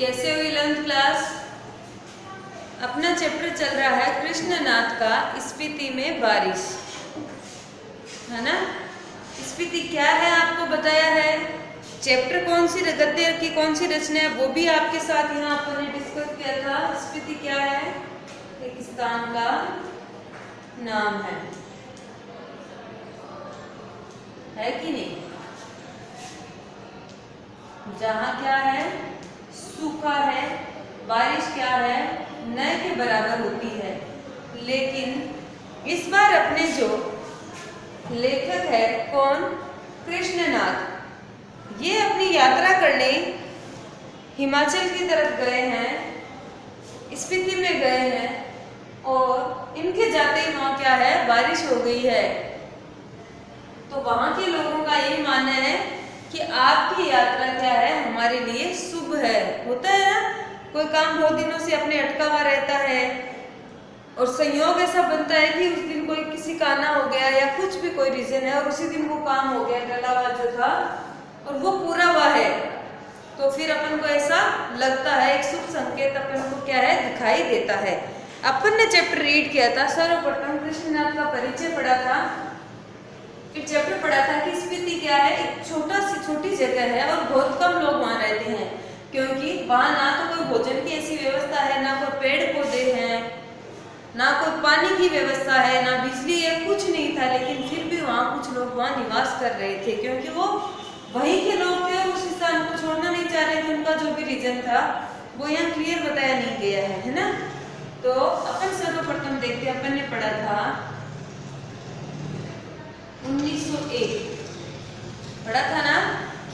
कैसे हुई 11th class? अपना चैप्टर चल रहा है कृष्णनाथ का स्पीति में बारिश, है ना। स्पीति क्या है आपको बताया है। चैप्टर कौन सी गद्य की कौन सी रचना है वो भी आपके साथ यहाँ अपन ने डिस्कस किया था। स्पीति क्या है? एक स्थान का नाम है कि नहीं? जहाँ क्या है? सूखा है, बारिश क्या है? न के बराबर होती है। लेकिन इस बार अपने जो लेखक है कौन? कृष्णनाथ, ये अपनी यात्रा करने हिमाचल की तरफ गए हैं, स्पीति में गए हैं और इनके जाते ही वहाँ क्या है? बारिश हो गई है। तो वहाँ के लोगों का यही मानना है कि आपकी यात्रा क्या है? हमारे लिए शुभ है। होता है ना, कोई काम बहुत दिनों से अपने अटका हुआ रहता है और संयोग ऐसा बनता है कि उस दिन कोई किसी का आना हो गया या कुछ भी कोई रीजन है और उसी दिन वो काम हो गया टला हुआ जो था और वो पूरा हुआ है, तो फिर अपन को ऐसा लगता है, एक शुभ संकेत अपन को क्या है? दिखाई देता है। अपन ने चैप्टर रीड किया था, सर्वप्रथम कृष्णनाथ का परिचय पढ़ा था, फिर चैप्टर पढ़ा था कि स्पीति क्या है? एक छोटी जगह है और बहुत कम लोग वहाँ रहते हैं, क्योंकि वहाँ ना तो कोई भोजन की ऐसी व्यवस्था है, ना कोई पेड़ पौधे हैं, ना कोई पानी की व्यवस्था है, ना बिजली है, कुछ नहीं था। लेकिन फिर भी वहाँ कुछ लोग वहाँ निवास कर रहे थे, क्योंकि वो वहीं के लोग थे और उस स्थान को छोड़ना नहीं चाह रहे थे। उनका जो भी रीजन था वो यहाँ क्लियर बताया नहीं गया है ना। तो अपन सर्वप्रथम देखते, अपन ने पढ़ा था 1901 पढ़ा था ना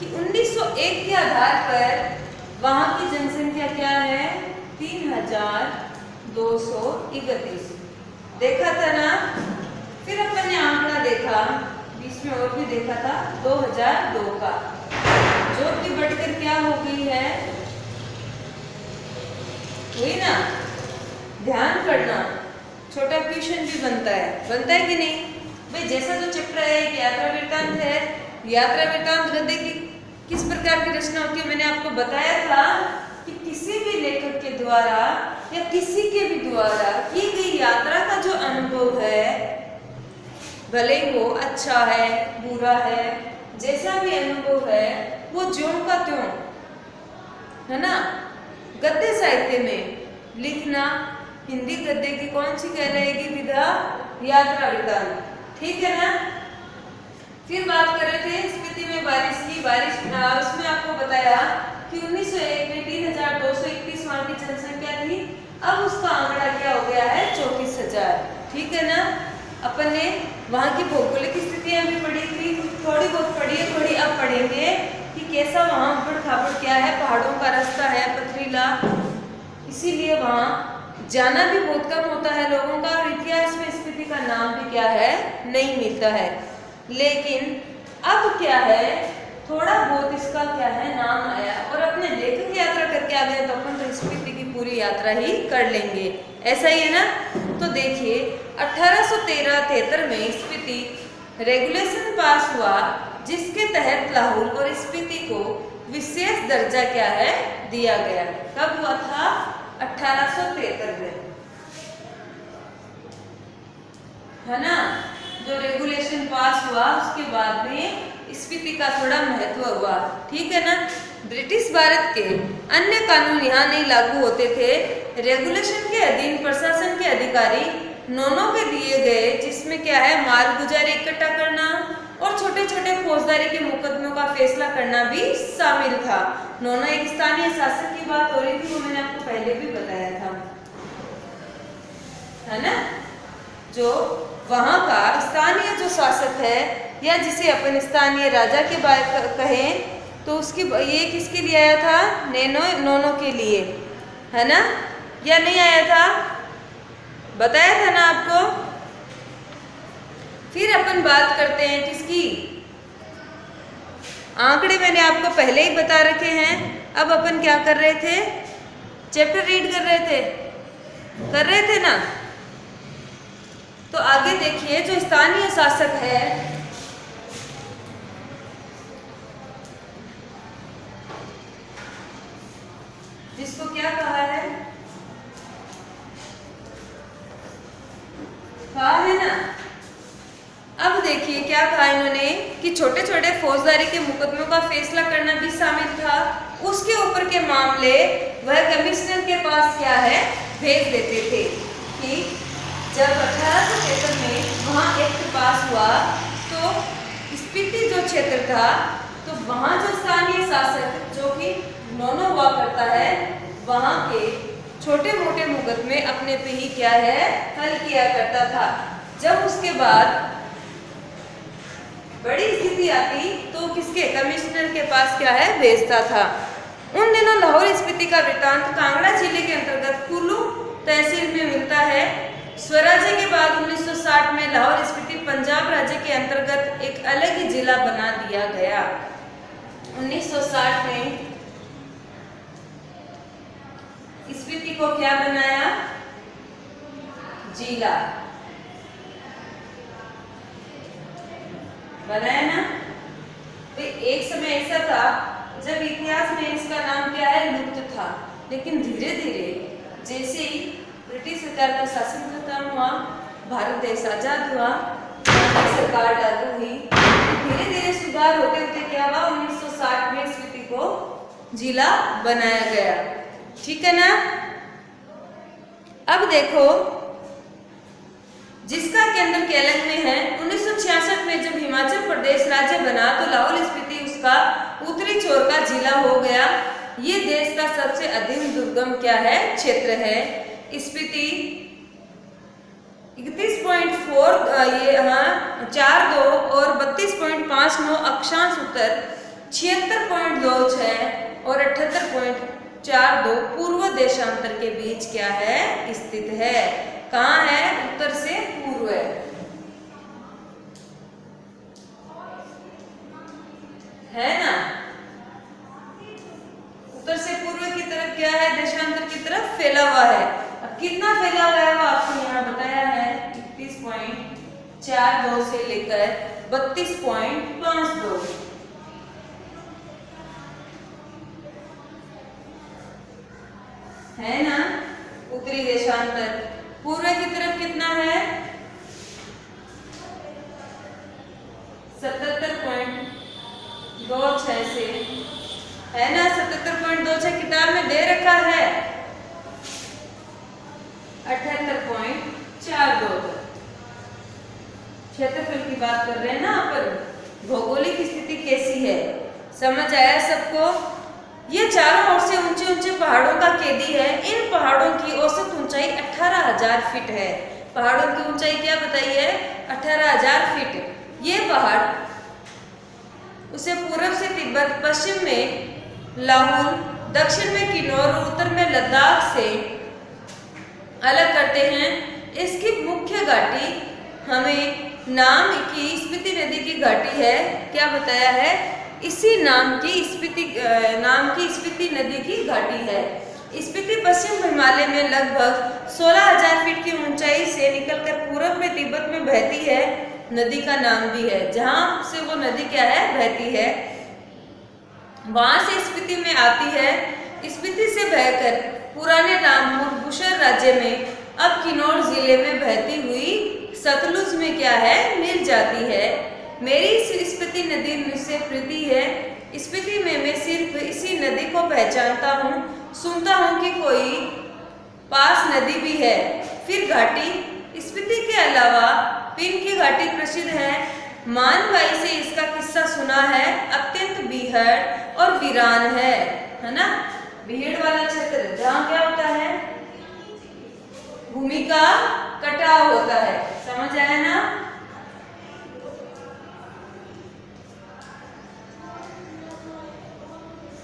कि 1901 के आधार पर वहां की जनसंख्या क्या है? 3231 देखा था ना। फिर अपन ने आंकड़ा देखा, बीच में और भी देखा था 2002 का, जो कि बढ़कर क्या हो गई है? हुई ना। ध्यान करना, छोटा क्वेश्चन भी बनता है कि नहीं भाई। जैसा जो चैप्टर है एक यात्रा वृत्तांत है, यात्रा वृत्तांत गद्य की किस प्रकार की रचना होती है मैंने आपको बताया था कि किसी भी लेखक के द्वारा या किसी के भी द्वारा की गई यात्रा का जो अनुभव है, भले वो अच्छा है बुरा है, जैसा भी अनुभव है वो ज्यों का त्यों, है ना। गद्य साहित्य में लिखना हिंदी गद्य की कौन सी कहलाएगी विधा? यात्रा वृत्तांत, ठीक है ना। फिर बात कर रहे थे स्पीति में बारिश की। उसमें आपको बताया कि 1901 में 3231 वहां की जनसंख्या थी। अब उसका आंकड़ा क्या हो गया है? 34,000, ठीक है ना। अपन ने वहां की भौगोलिक स्थितियां भी पढ़ी थी, थोड़ी बहुत पढ़ी है, थोड़ी अब पढ़ेंगे कि कैसा वहां ऊबड़ खाबड़ क्या है, पहाड़ों का रास्ता है पथरीला, इसीलिए वहां जाना भी बहुत कम होता है लोगों का और इतिहास में स्पीति का नाम भी क्या है? नहीं मिलता है। लेकिन अब क्या है? थोड़ा बहुत इसका क्या है? नाम आया और अपने लेखक यात्रा करके आ गए, तो अपन तो स्पीति की पूरी यात्रा ही कर लेंगे, ऐसा ही है ना। तो देखिए 1873 में स्पीति रेगुलेशन पास हुआ, जिसके तहत लाहौल और स्पीति को विशेष दर्जा क्या है? दिया गया। कब हुआ था? 1873 में, है ना। जो रेगुलेशन पास हुआ उसके बाद में स्पीति का थोड़ा महत्व हुआ, ठीक है ना। ब्रिटिश भारत के अन्य कानून यहाँ नहीं लागू होते थे। रेगुलेशन के अधीन प्रशासन के अधिकारी नौनों के दिए गए, जिसमें क्या है? माल गुजारी इकट्ठा करना और छोटे छोटे फौजदारी के मुकदमों का फैसला करना भी शामिल था। नौना एक स्थानीय शासक की बात हो रही थी, वो मैंने आपको पहले भी बताया था, है ना। जो वहां का स्थानीय जो शासक है या जिसे अपन स्थानीय राजा के बारे कहें, तो उसकी ये किसके लिए आया था? नौनों के लिए, है ना, या नहीं आया था? बताया था ना आपको। फिर अपन बात करते हैं किसकी? आंकड़े मैंने आपको पहले ही बता रखे हैं। अब अपन क्या कर रहे थे? चैप्टर रीड कर रहे थे ना। तो आगे देखिए, जो स्थानीय शासक है जिसको क्या कहा है, कहा है ना। अब देखिए क्या कहा इन्होंने कि छोटे छोटे फौजदारी के मुकदमों का फैसला करना भी शामिल था। उसके ऊपर के मामले वह कमिश्नर के पास क्या है, भेज देते थे। कि जब 1873 में वहाँ एक्ट पास हुआ तो स्पीति जो क्षेत्र था, तो वहाँ जो स्थानीय शासक जो कि नौनो हुआ करता है, वहाँ के छोटे मोटे मुकदमे अपने पे ही क्या है, हल किया करता था। जब उसके बाद बड़ी स्थिति आती तो किसके, कमिश्नर के पास क्या है, भेजता था। उन दिनों लाहौर स्पीति का वृत्तांत कांगड़ा जिले के अंतर्गत कुल्लू तहसील में मिलता है। स्वराज्य के बाद 1960 में लाहौर स्पीति पंजाब राज्य के अंतर्गत एक अलग ही जिला बना दिया गया। 1960 में स्पीति को क्या बनाया, जिला बनाया ना। तो एक समय ऐसा था जब इतिहास में इसका नाम क्या है, लुप्त था। लेकिन धीरे धीरे जैसे ही ब्रिटिश सरकार का शासन खत्म हुआ, भारत देश आजाद हुआ, सरकार लागू हुई, धीरे धीरे सुधार होते होते क्या हुआ, 1960 में स्पीति को जिला बनाया गया। ठीक है ना। अब देखो, जिसका केंद्र केलंग में है। 1966 में जब हिमाचल प्रदेश राज्य बना तो लाहौल स्पीति उसका उत्तरी छोर का जिला हो गया। ये देश का सबसे अधिक दुर्गम क्या है, क्षेत्र है। स्पीति 31.42 और 32.59 अक्षांश उत्तर, 76.26 और 78.42 पूर्व देशांतर के बीच क्या है, स्थित है। कहाँ है, उत्तर से पूर्व है ना। उत्तर से पूर्व की तरफ क्या है, देशांतर की तरफ फैला हुआ है। अब कितना फैला हुआ है वो आपको यहाँ बताया है, 31.42 से लेकर 32.52 है ना। उत्तरी देशांतर पूर्व की तरफ कितना है, 77.26 से, है ना। 77.26 किताब में दे रखा है, 78.42 क्षेत्रफल की बात कर रहे हैं ना अपन। भौगोलिक स्थिति कैसी है, समझ आया सबको। ये चारों ओर से ऊंचे ऊंचे पहाड़ों का कैदी है। इन पहाड़ों की औसत ऊंचाई 18,000 फीट है। पहाड़ों की ऊंचाई क्या बताई है, 18,000 फीट। ये पहाड़ उसे पूर्व से तिब्बत, पश्चिम में लाहुल, दक्षिण में किन्नौर, उत्तर में लद्दाख से अलग करते हैं। इसकी मुख्य घाटी हमें नाम की स्पीति नदी की घाटी है, क्या बताया है, इसी नाम की स्पीति नदी की घाटी है। स्पीति पश्चिम हिमालय में लगभग 16,000 फीट की ऊंचाई से निकलकर पूरब में तिब्बत में बहती है। नदी का नाम भी है, जहां से वो नदी क्या है, बहती है, वहां से स्पीति में आती है। स्पीति से बहकर पुराने रामपुर बुशर राज्य में, अब किन्नौर जिले में बहती हुई सतलुज में क्या है, मिल जाती है। मेरी स्पीति नदी मुझसे प्रीति है। स्पीति में मैं सिर्फ इसी नदी को पहचानता हूँ। सुनता हूँ कि कोई पास नदी भी है। फिर घाटी स्पीति के अलावा पिन की घाटी प्रसिद्ध है। मान भाई से इसका किस्सा सुना है। अत्यंत बीहड़ और वीरान है ना। बीहड़ वाला क्षेत्र जहाँ क्या होता है, भूमि का कटाव होता है, समझ आया ना।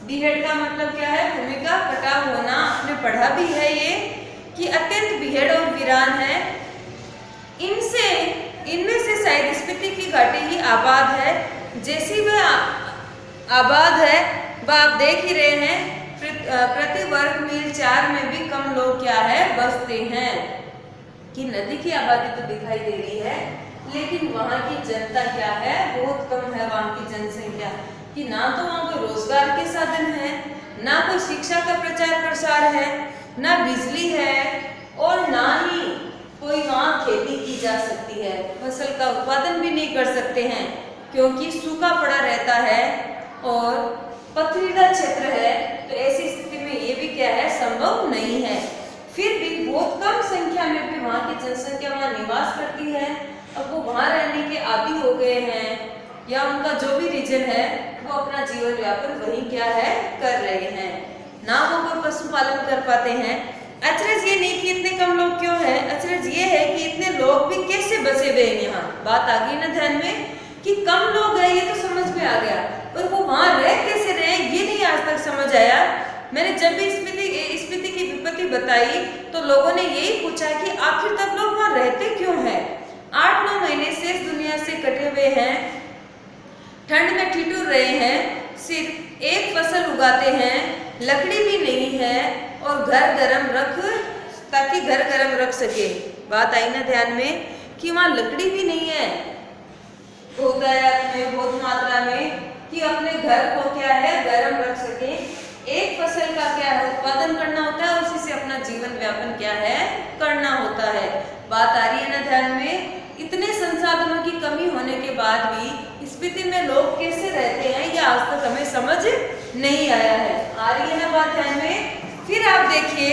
बीहड़ का मतलब क्या है, भूमि का कटाव होना। आपने पढ़ा भी है ये कि अत्यंत बीहड़ और वीरान है। इनमें से शायद स्पीति की घाटी ही आबाद है। जैसी वह आबाद है वह आप देख ही रहे हैं। प्रति वर्ग मील 4 में भी कम लोग क्या है, बसते हैं। कि नदी की आबादी तो दिखाई दे रही है, लेकिन वहाँ की जनता क्या है, बहुत कम है वहाँ की जनसंख्या। कि ना तो वहाँ को रोजगार के साधन है, ना कोई शिक्षा का प्रचार प्रसार है, ना बिजली है और ना ही कोई वहाँ खेती की जा सकती है। फसल का उत्पादन भी नहीं कर सकते हैं क्योंकि सूखा पड़ा रहता है और पथरीला क्षेत्र है। तो ऐसी स्थिति में ये भी क्या है, संभव नहीं है। फिर भी बहुत कम संख्या में भी वहाँ की जनसंख्या वहाँ निवास करती है। अब वो वहाँ रहने के आदी हो गए हैं या उनका जो भी रीजन है वो अपना जीवन यापन वही क्या है कर रहे हैं, ना वो कोई पशुपालन कर पाते हैं। अचरज ये नहीं कि इतने कम लोग क्यों हैं, अचरज ये है कि इतने लोग भी कैसे बसे हुए हैं यहाँ। बात आ गई ना ध्यान में कि कम लोग हैं, ये तो समझ में आ गया, पर वो वहाँ रह कैसे रहे ये नहीं आज तक समझ आया। मैंने जब भी स्पीति की विपत्ति बताई तो लोगों ने यही पूछा कि आखिर तब लोग वहाँ रहते क्यों हैं। 8-9 महीने से इस दुनिया से कटे हुए हैं, ठंड में ठिठुर रहे हैं, सिर्फ एक फसल उगाते हैं, लकड़ी भी नहीं है और घर गर्म रख ताकि घर गर्म रख सके। बात आई ना ध्यान में कि वहाँ लकड़ी भी नहीं है बहुत मात्रा में कि अपने घर को क्या है गर्म रख सके। एक फसल का क्या है उत्पादन करना होता है, उसी से अपना जीवन व्यापन क्या है करना होता है। बात आ रही है ना ध्यान में। इतने संसाधनों की कमी होने के बाद भी स्पीति में लोग कैसे रहते हैं ये आज तक हमें समझ नहीं आया है। आ रही है ना बात ध्यान में। फिर आप देखिए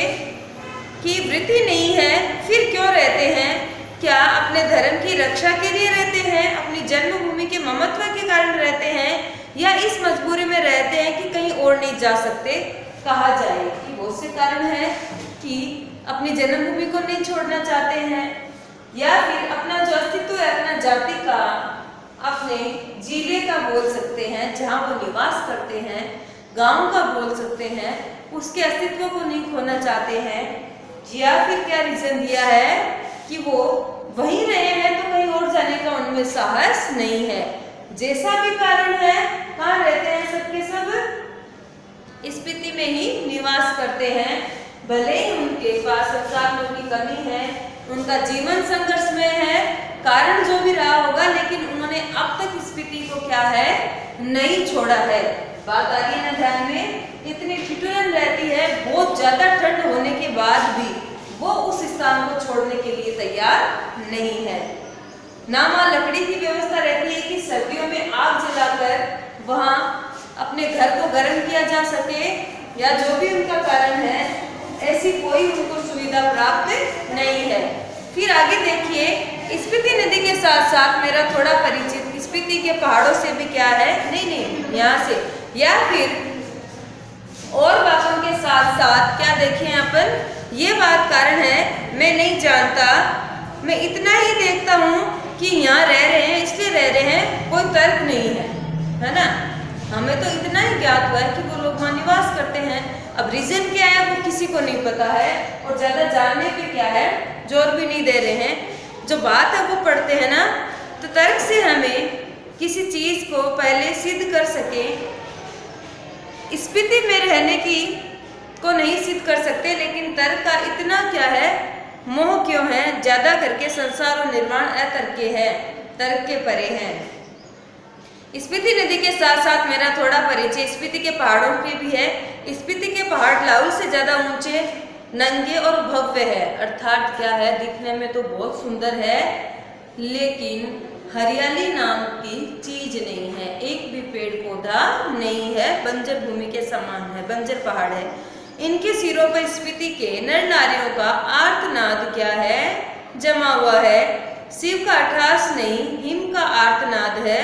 कि वृत्ति नहीं है, फिर क्यों रहते हैं? क्या अपने धर्म की रक्षा के लिए रहते हैं, अपनी जन्मभूमि के ममत्व के कारण रहते हैं, या इस मजबूरी में रहते हैं कि कहीं और नहीं जा सकते? कहा जाए कि बहुत से कारण है कि अपनी जन्मभूमि को नहीं छोड़ना चाहते हैं, या फिर अपना जो अस्तित्व है अपना जाति का अपने जिले का बोल सकते हैं जहाँ वो निवास करते हैं, गांव का बोल सकते हैं, उसके अस्तित्व को नहीं खोना चाहते हैं। या फिर क्या रीजन दिया है कि वो वहीं रहे हैं तो कहीं और जाने का उनमें साहस नहीं है। जैसा भी कारण है, कहाँ रहते हैं सबके सब स्पीति में ही निवास करते हैं। भले ही उनके पास संसाधनों की कमी है, उनका जीवन संघर्ष में है, कारण जो भी रहा होगा, लेकिन उन्होंने अब तक स्पीति को क्या है नहीं छोड़ा है। बात आ गई ना ध्यान में। इतनी ठिठुरन रहती है, बहुत ज्यादा ठंड होने के बाद भी वो उस स्थान को छोड़ने के लिए तैयार नहीं है। ना वहाँ लकड़ी की व्यवस्था रहती है कि सर्दियों में आग जलाकर वहाँ अपने घर को गर्म किया जा सके, या जो भी उनका कारण है, ऐसी कोई उनको सुविधा प्राप्त नहीं है। फिर आगे देखिए, स्पीति नदी के साथ साथ मेरा थोड़ा परिचित स्पीति के पहाड़ों से भी क्या है, नहीं यहाँ से, या फिर और बातों के साथ साथ क्या देखें अपन, ये बात कारण है मैं नहीं जानता, मैं इतना ही देखता हूँ कि यहाँ रह रहे हैं इसलिए रह रहे हैं, कोई तर्क नहीं है ना। हमें तो इतना ही ज्ञात हुआ है कि वो लोग वहाँ निवास करते हैं। अब रीजन क्या है वो किसी को नहीं पता है, और ज्यादा जानने पे क्या है जोर भी नहीं दे रहे हैं। जो बात है वो पढ़ते हैं ना, तो तर्क से हमें किसी चीज को पहले सिद्ध कर सके, स्पीति में रहने की को नहीं सिद्ध कर सकते, लेकिन तर्क का इतना क्या है मोह क्यों है? ज्यादा करके संसार और निर्माण अतर्क है, तर्क के परे है। स्पीति नदी के साथ साथ मेरा थोड़ा परिचय स्पीति के पहाड़ों के भी है। स्पीति के पहाड़ लाहुल से ज्यादा ऊंचे, नंगे और भव्य है, अर्थात क्या है दिखने में तो बहुत सुंदर है, लेकिन हरियाली नाम की चीज नहीं है, एक भी पेड़ पौधा नहीं है, बंजर भूमि के समान है, बंजर पहाड़ है। इनके सिरों पर स्पीति के नर नारियों का आर्तनाद क्या है जमा हुआ है। शिव का अट्ठास नहीं, हिम का आर्तनाद है,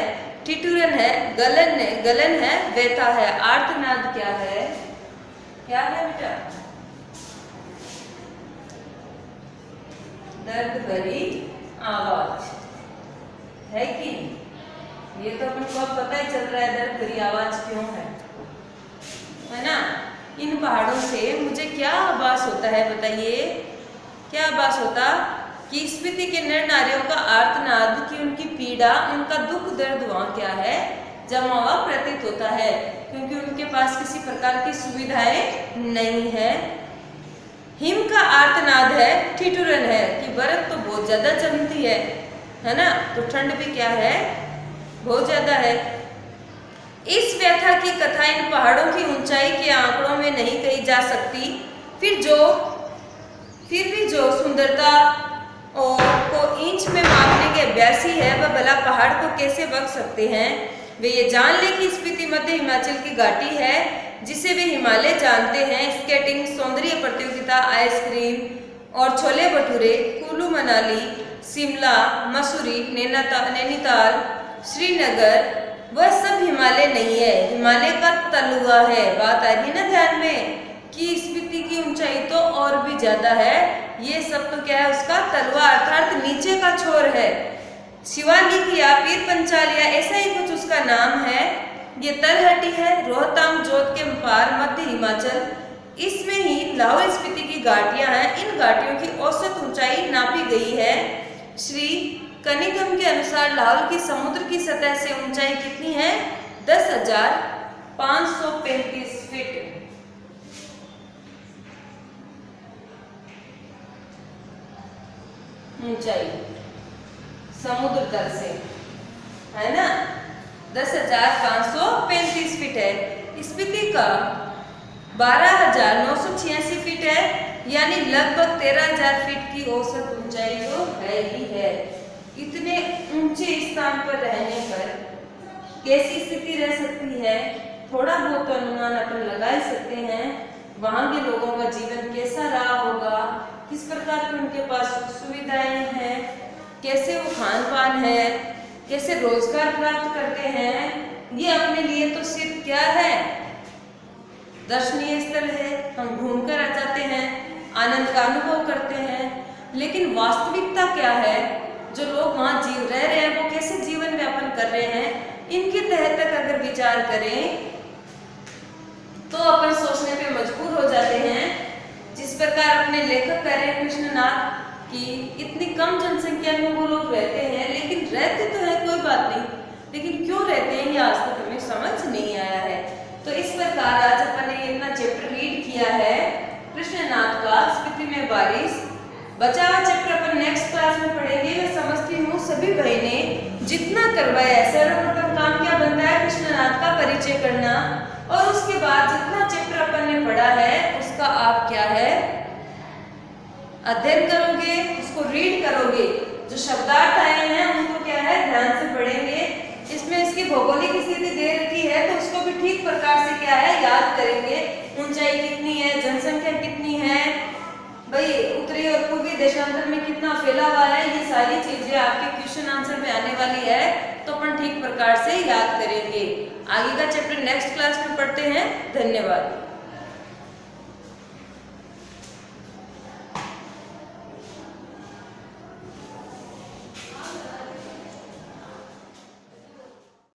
ठिठुरन है, गलन है, व्यथा है। आर्तनाद क्या है? क्या है बेटा? दर्द भरी आवाज है कि नहीं? ये तो अपन को अब पता ही चल रहा है दर्द भरी आवाज क्यों है ना। इन पहाड़ों से मुझे क्या आभास होता है बताइए, क्या आभास होता कि स्पीति के नर नारियों का आर्तनाद की उनकी पीड़ा, उनका दुख दर्द वहाँ क्या है जमा हुआ प्रतीत होता है, क्योंकि उनके पास किसी प्रकार की सुविधाएं नहीं है। हिम का आर्तनाद है, ठिठुरन है कि बर्फ तो बहुत ज्यादा जमती है ना, तो ठंड भी क्या है बहुत ज्यादा है। इस व्यथा की कथा इन पहाड़ों की ऊंचाई के आंकड़ों में नहीं कही जा सकती। फिर भी जो सुंदरता और को इंच में मापने के अभ्यासी है वह भला पहाड़ को कैसे बक सकते हैं। वे ये जान ले कि स्पीति मध्य हिमाचल की घाटी है जिसे वे हिमालय जानते हैं। स्केटिंग, सौंदर्य प्रतियोगिता, आइसक्रीम और छोले भटूरे, कुल्लू मनाली, शिमला, मसूरी, नैनीताल, श्रीनगर, वह सब हिमालय नहीं है, हिमालय का तलुआ है। बात आ गई ना ध्यान में कि स्पीति की ऊंचाई तो और भी ज्यादा है, ये सब तो क्या है उसका तलुआ अर्थात नीचे का छोर है। शिवालिक या पीर पंचाल या ऐसा ही कुछ उसका नाम है। ये तलहटी है, रोहतांग जोत के पार मध्य हिमाचल, इसमें ही लाहौल स्पीति की घाटियां हैं। इन घाटियों की औसत ऊंचाई नापी गई है। श्री कनिगम के अनुसार लाहौल की समुद्र की सतह से ऊंचाई कितनी है? 10,535 फीट। ऊंचाई समुद्र तल से है ना 10,535 फीट है। स्पीति का 12,986 फीट है, यानी लगभग 13,000 फीट की औसत ऊंचाई तो है ही है। इतने ऊंचे स्थान पर रहने पर कैसी स्थिति रह सकती है, थोड़ा बहुत तो अनुमान अपन लगा ही सकते हैं। वहां के लोगों का जीवन कैसा रहा होगा, किस प्रकार की उनके पास सुख सुविधाएं हैं, कैसे वो खान पान है, कैसे रोजगार प्राप्त करते हैं। ये अपने लिए तो सिर्फ क्या है, दर्शनीय स्थल है, हम घूमकर आ जाते हैं, आनंद का अनुभव करते हैं। लेकिन वास्तविकता क्या है, जो लोग वहाँ रह रहे हैं वो कैसे जीवन यापन कर रहे हैं, इनके तहत तक अगर विचार करें तो अपन सोचने पे मजबूर हो जाते हैं। जिस प्रकार अपने लेखक कह रहे हैं कृष्णनाथ कि इतनी कम जनसंख्या में वो लोग रहते हैं, लेकिन रहते तो है कोई बात नहीं, लेकिन क्यों रहते हैं ये आज तक हमें समझ नहीं आया है। तो इस प्रकार आज अपन ने इतना चैप्टर रीड किया है कृष्णनाथ का स्पीति में बारिश। बचा हुआ चैप्टर अपन नेक्स्ट क्लास में पढ़ेंगे। मैं समझती हूँ सभी भाई ने जितना करवाया है, सर्वप्रथम काम क्या बनता है, कृष्णनाथ का परिचय करना, और उसके बाद जितना चैप्टर अपन ने पढ़ा है उसका आप क्या है अध्ययन करोगे, उसको रीड करोगे। जो शब्दार्थ आए हैं उनको क्या है ध्यान से पढ़ेंगे। इसमें इसकी भौगोलिक स्थिति दे रखी है तो उसको भी ठीक प्रकार से क्या है याद करेंगे। ऊंचाई कितनी है, जनसंख्या कितनी है, भाई उत्तरी और पूर्वी देशांतर में कितना फैला हुआ है, ये सारी चीजें आपके क्वेश्चन आंसर में आने वाली है, तो अपन ठीक प्रकार से याद करेंगे। आगे का चैप्टर नेक्स्ट क्लास में पढ़ते हैं। धन्यवाद।